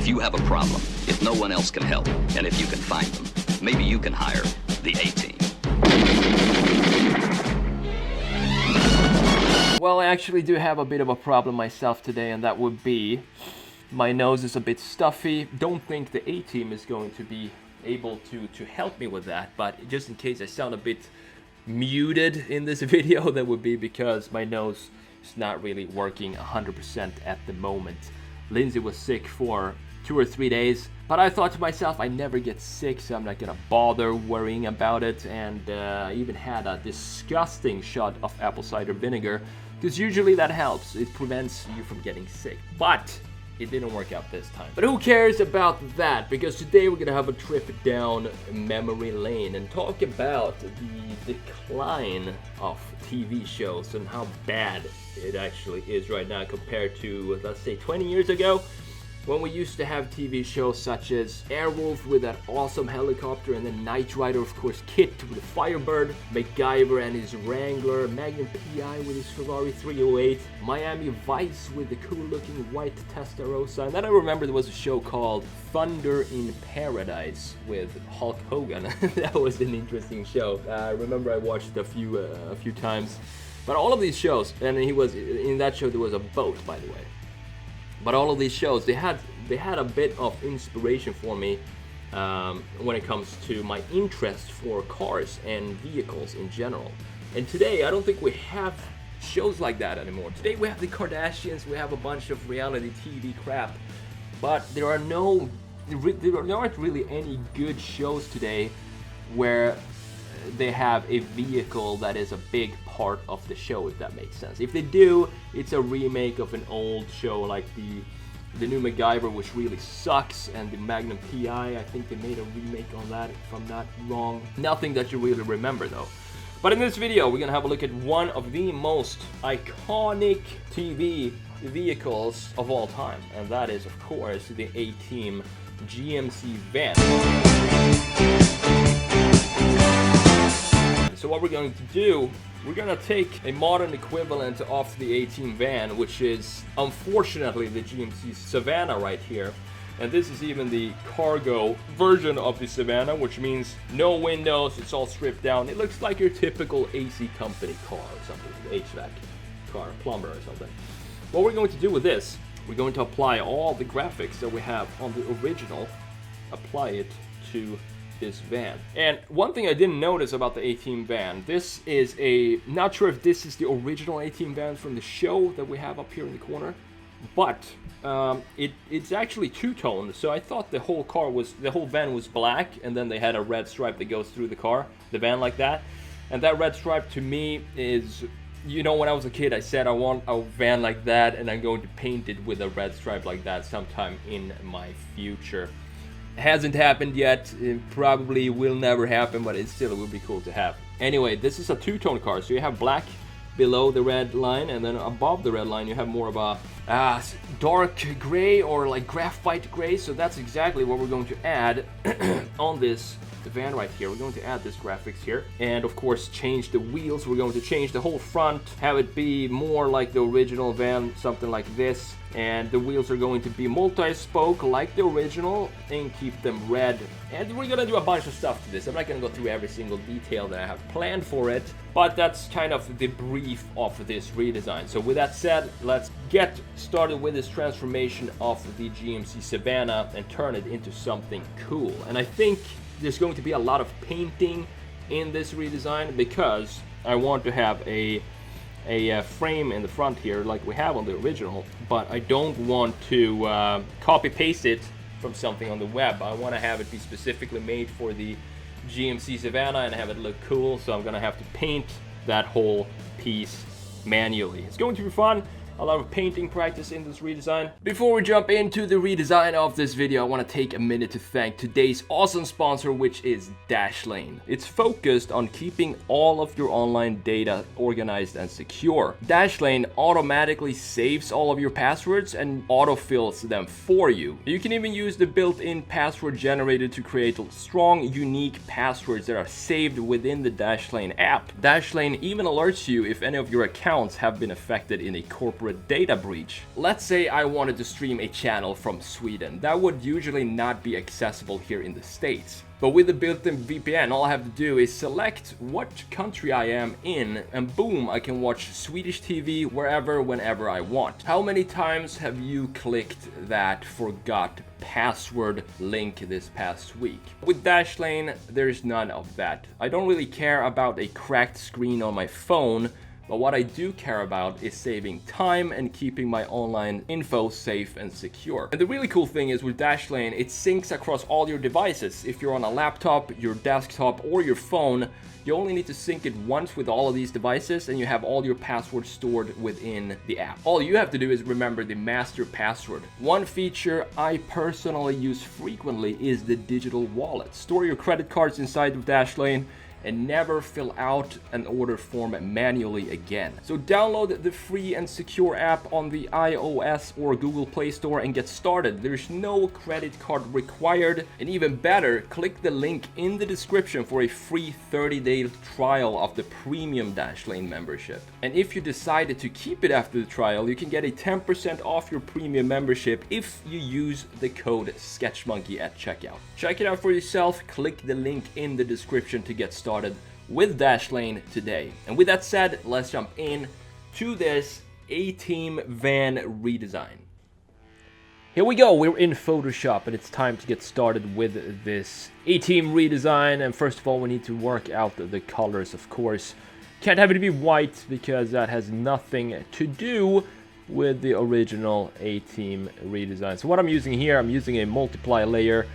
you have a problem, if no one else can help, and if you can find them, maybe you can hire the A-Team. Well, I actually do have a bit of a problem myself today, and that would be my nose is a bit stuffy. Don't think the A-Team is going to be able to help me with that, but just in case I sound a bit muted in this video, that would be because my nose is not really working 100% at the moment. Lindsay was sick for 2 or 3 days, but I thought to myself, I never get sick, so I'm not gonna bother worrying about it. And I even had a disgusting shot of apple cider vinegar, because usually that helps. It prevents you from getting sick, but it didn't work out this time. But who cares about that? Because today we're gonna have a trip down memory lane and talk about the decline of TV shows and how bad it actually is right now compared to, let's say, 20 years ago, when we used to have TV shows such as Airwolf with that awesome helicopter, and then Knight Rider, of course, Kit with the Firebird, MacGyver and his Wrangler, Magnum P.I. with his Ferrari 308, Miami Vice with the cool-looking white Testarossa, and then I remember there was a show called Thunder in Paradise with Hulk Hogan. That was an interesting show. I remember I watched it a few times. But all of these shows, and he was in that show, there was a boat, by the way. But all of these shows, they had a bit of inspiration for me when it comes to my interest for cars and vehicles in general. And today, I don't think we have shows like that anymore. Today we have the Kardashians, we have a bunch of reality TV crap, but there aren't really any good shows today where they have a vehicle that is a big part of the show, if that makes sense. If they do, it's a remake of an old show like the new MacGyver, which really sucks, and the Magnum P.I. I think they made a remake on that, if I'm not wrong. Nothing that you really remember though. But in this video, we're gonna have a look at one of the most iconic TV vehicles of all time, and that is, of course, the A-Team GMC van. So what we're going to do, we're going to take a modern equivalent of the A-Team van, which is unfortunately the GMC Savannah right here. And this is even the cargo version of the Savannah, which means no windows, it's all stripped down. It looks like your typical AC company car or something, HVAC car, plumber or something. What we're going to do with this, we're going to apply all the graphics that we have on the original, apply it to this van. And one thing I didn't notice about the A-Team van, this is not sure if this is the original A-Team van from the show that we have up here in the corner, but it's actually two-tone. So I thought the whole van was black, and then they had a red stripe that goes through the van like that. And that red stripe to me is, you know, when I was a kid, I said I want a van like that, and I'm going to paint it with a red stripe like that sometime in my future. Hasn't happened yet, it probably will never happen, but it still would be cool to have. Anyway, this is a two-tone car, so you have black below the red line, and then above the red line you have more of a dark gray or like graphite gray. So that's exactly what we're going to add on this van right here. We're going to add this graphics here, and of course change the wheels. We're going to change the whole front, have it be more like the original van, something like this. And the wheels are going to be multi-spoke like the original, and keep them red. And we're gonna do a bunch of stuff to this. I'm not gonna go through every single detail that I have planned for it, but that's kind of the brief of this redesign. So with that said, let's get started with this transformation of the GMC Savannah and turn it into something cool. And I think there's going to be a lot of painting in this redesign, because I want to have a frame in the front here like we have on the original, but I don't want to copy paste it from something on the web. I want to have it be specifically made for the GMC Savannah and have it look cool, so I'm gonna have to paint that whole piece manually. It's going to be fun. A lot of painting practice in this redesign. Before we jump into the redesign of this video, I want to take a minute to thank today's awesome sponsor, which is Dashlane. It's focused on keeping all of your online data organized and secure. Dashlane automatically saves all of your passwords and autofills them for you. You can even use the built-in password generator to create strong, unique passwords that are saved within the Dashlane app. Dashlane even alerts you if any of your accounts have been affected in a corporate a data breach. Let's say I wanted to stream a channel from Sweden. That would usually not be accessible here in the States. But with the built-in VPN, all I have to do is select what country I am in, and boom, I can watch Swedish TV wherever, whenever I want. How many times have you clicked that forgot password link this past week? With Dashlane, there's none of that. I don't really care about a cracked screen on my phone, but what I do care about is saving time and keeping my online info safe and secure. And the really cool thing is with Dashlane, it syncs across all your devices. If you're on a laptop, your desktop, or your phone, you only need to sync it once with all of these devices and you have all your passwords stored within the app. All you have to do is remember the master password. One feature I personally use frequently is the digital wallet. Store your credit cards inside of Dashlane and never fill out an order form manually again. So download the free and secure app on the iOS or Google Play Store and get started. There's no credit card required, and even better, click the link in the description for a free 30-day trial of the premium Dashlane membership. And if you decided to keep it after the trial, you can get a 10% off your premium membership if you use the code SKETCHMONKEY at checkout. Check it out for yourself, click the link in the description to get started with Dashlane today. And with that said, let's jump in to this A-Team van redesign. Here we go, we're in Photoshop and it's time to get started with this A-Team redesign. And first of all, we need to work out the colors, of course. Can't have it be white because that has nothing to do with the original A-Team redesign. So what I'm using here, I'm using a multiply layer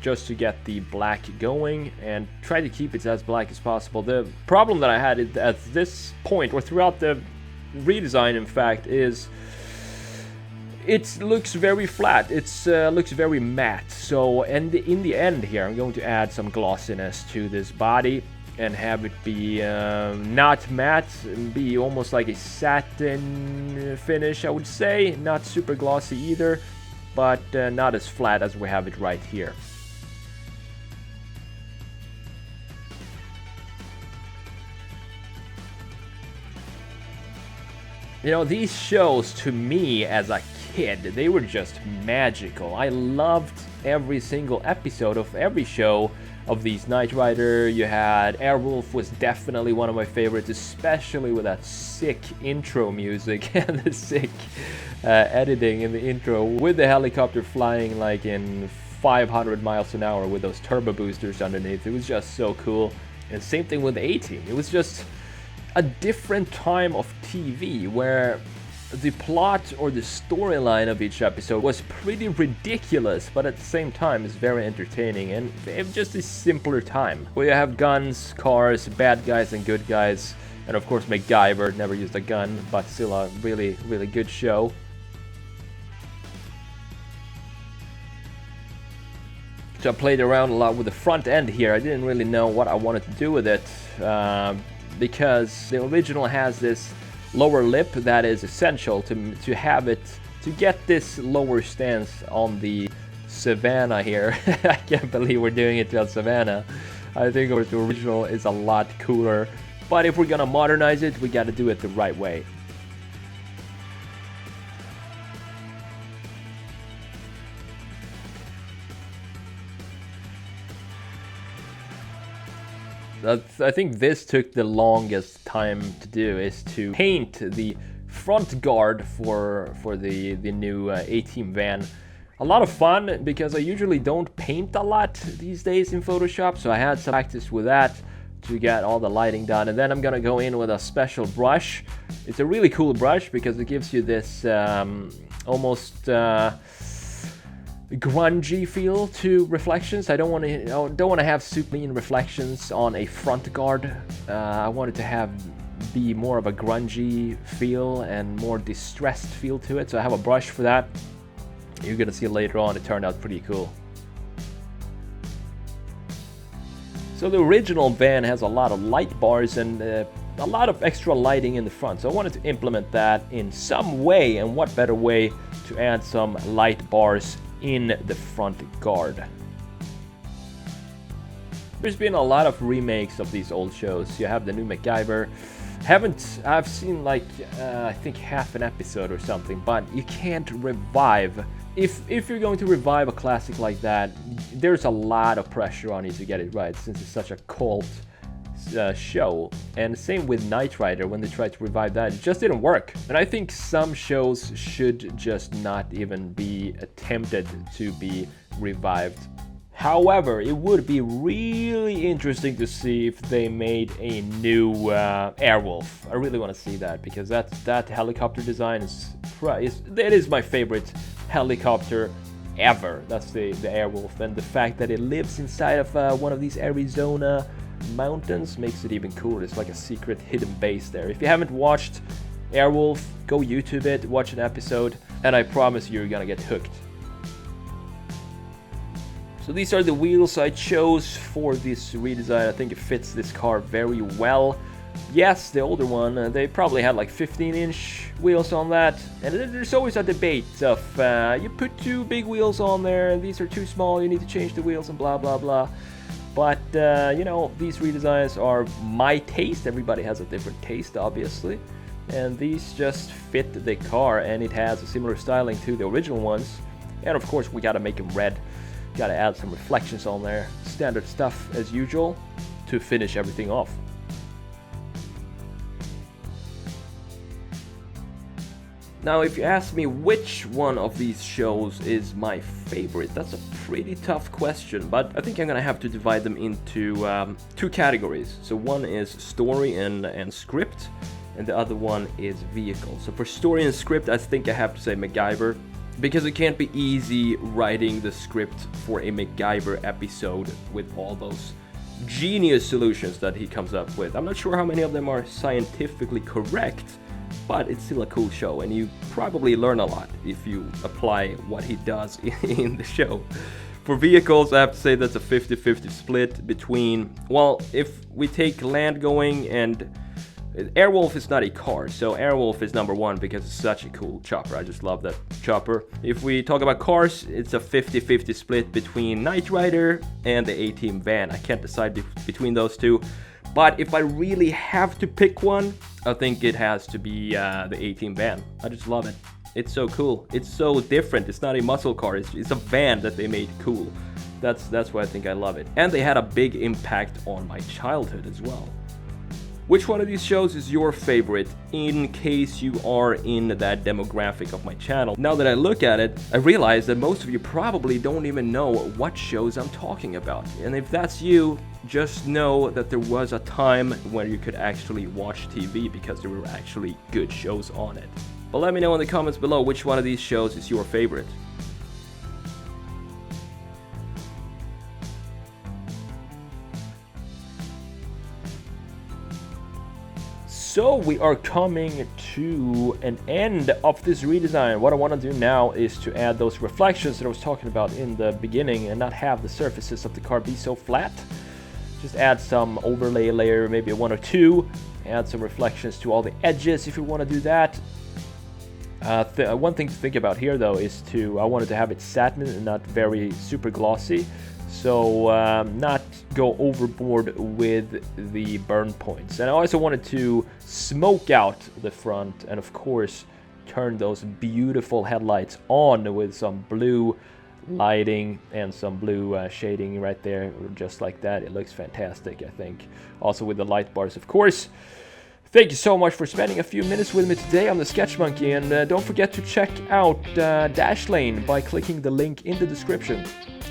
just to get the black going and try to keep it as black as possible. The problem that I had is at this point, or throughout the redesign in fact, is it looks very flat. It looks very matte. So in the end here, I'm going to add some glossiness to this body and have it be not matte, be almost like a satin finish, I would say. Not super glossy either, but not as flat as we have it right here. You know, these shows to me as a kid, they were just magical. I loved every single episode of every show of these. Knight Rider, you had Airwolf was definitely one of my favorites, especially with that sick intro music and the sick editing in the intro with the helicopter flying like in 500 miles an hour with those turbo boosters underneath. It was just so cool. And same thing with A-Team. It was just a different time of TV where the plot or the storyline of each episode was pretty ridiculous, but at the same time is very entertaining, and it was just a simpler time where you have guns, cars, bad guys and good guys, and of course MacGyver never used a gun, but still a really, really good show. So I played around a lot with the front end here. I didn't really know what I wanted to do with it. Because the original has this lower lip that is essential to have it, to get this lower stance on the Savannah here. I can't believe we're doing it to a Savannah. I think the original is a lot cooler, but if we're gonna modernize it, we gotta do it the right way. I think this took the longest time to do, is to paint the front guard for the new A-Team van. A lot of fun because I usually don't paint a lot these days in Photoshop, so I had some practice with that to get all the lighting done. And then I'm gonna go in with a special brush. It's a really cool brush because it gives you this almost grungy feel to reflections. I don't want to have super clean reflections on a front guard. I want it to be more of a grungy feel and more distressed feel to it. So I have a brush for that. You're gonna see later on. It turned out pretty cool. So the original van has a lot of light bars and a lot of extra lighting in the front. So I wanted to implement that in some way, and what better way to add some light bars in the front guard. There's been a lot of remakes of these old shows. You have the new MacGyver, I've seen like I think half an episode or something, but you can't revive. If you're going to revive a classic like that, there's a lot of pressure on you to get it right, since it's such a cult show. And same with Knight Rider, when they tried to revive that, it just didn't work. And I think some shows should just not even be attempted to be revived. However, it would be really interesting to see if they made a new Airwolf. I really want to see that, because that helicopter design is my favorite helicopter ever. That's the Airwolf, and the fact that it lives inside of one of these Arizona mountains makes it even cooler. It's like a secret hidden base there. If you haven't watched Airwolf, go YouTube it, watch an episode, and I promise you're gonna get hooked. So these are the wheels I chose for this redesign. I think it fits this car very well. Yes, the older one, they probably had like 15-inch wheels on that. And there's always a debate of, you put too big wheels on there, and these are too small, you need to change the wheels and blah, blah, blah. But, you know, these redesigns are my taste. Everybody has a different taste, obviously. And these just fit the car, and it has a similar styling to the original ones. And of course, we gotta make them red. Gotta add some reflections on there. Standard stuff as usual to finish everything off. Now, if you ask me which one of these shows is my favorite, that's a pretty tough question, but I think I'm gonna have to divide them into two categories. So one is story and script, and the other one is vehicle. So for story and script, I think I have to say MacGyver, because it can't be easy writing the script for a MacGyver episode with all those genius solutions that he comes up with. I'm not sure how many of them are scientifically correct, but it's still a cool show, and you probably learn a lot if you apply what he does in the show. For vehicles, I have to say that's a 50-50 split between, well, if we take land going, and Airwolf is not a car, so Airwolf is number one because it's such a cool chopper. I just love that chopper. If we talk about cars, it's a 50-50 split between Knight Rider and the A-Team van. I can't decide between those two. But if I really have to pick one, I think it has to be the A-Team van. I just love it. It's so cool. It's so different. It's not a muscle car. It's a van that they made cool. That's why I think I love it. And they had a big impact on my childhood as well. Which one of these shows is your favorite, in case you are in that demographic of my channel? Now that I look at it, I realize that most of you probably don't even know what shows I'm talking about. And if that's you, just know that there was a time where you could actually watch TV because there were actually good shows on it. But let me know in the comments below which one of these shows is your favorite. So we are coming to an end of this redesign. What I want to do now is to add those reflections that I was talking about in the beginning and not have the surfaces of the car be so flat. Just add some overlay layer, maybe one or two. Add some reflections to all the edges if you want to do that. One thing to think about here though is I wanted to have it satin and not very super glossy. So not go overboard with the burn points. And I also wanted to smoke out the front and of course turn those beautiful headlights on with some blue lighting and some blue shading right there, just like that. It looks fantastic, I think. Also with the light bars, of course. Thank you so much for spending a few minutes with me today on the Sketch Monkey, and don't forget to check out Dashlane by clicking the link in the description.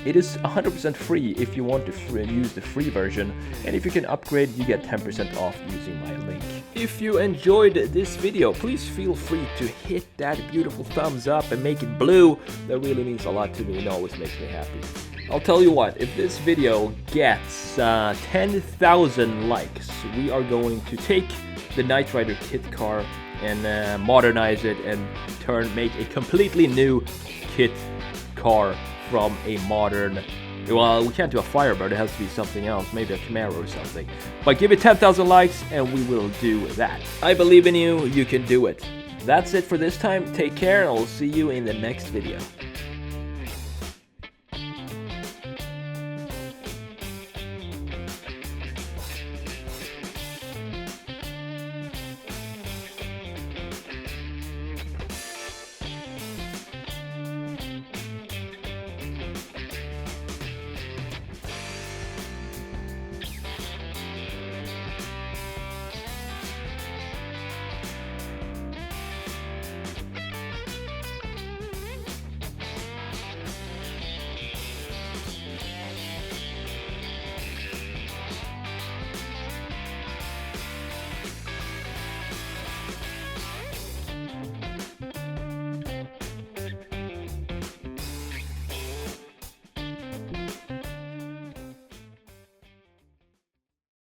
It is 100% free if you want to use the free version, and if you can upgrade, you get 10% off using my link. If you enjoyed this video, please feel free to hit that beautiful thumbs up and make it blue. That really means a lot to me and always makes me happy. I'll tell you what, if this video gets 10,000 likes, we are going to take the Knight Rider kit car and modernize it and make a completely new kit car from a modern, well, we can't do a Firebird, it has to be something else, maybe a Camaro or something. But give it 10,000 likes and we will do that. I believe in you, you can do it. That's it for this time, take care, and I'll see you in the next video.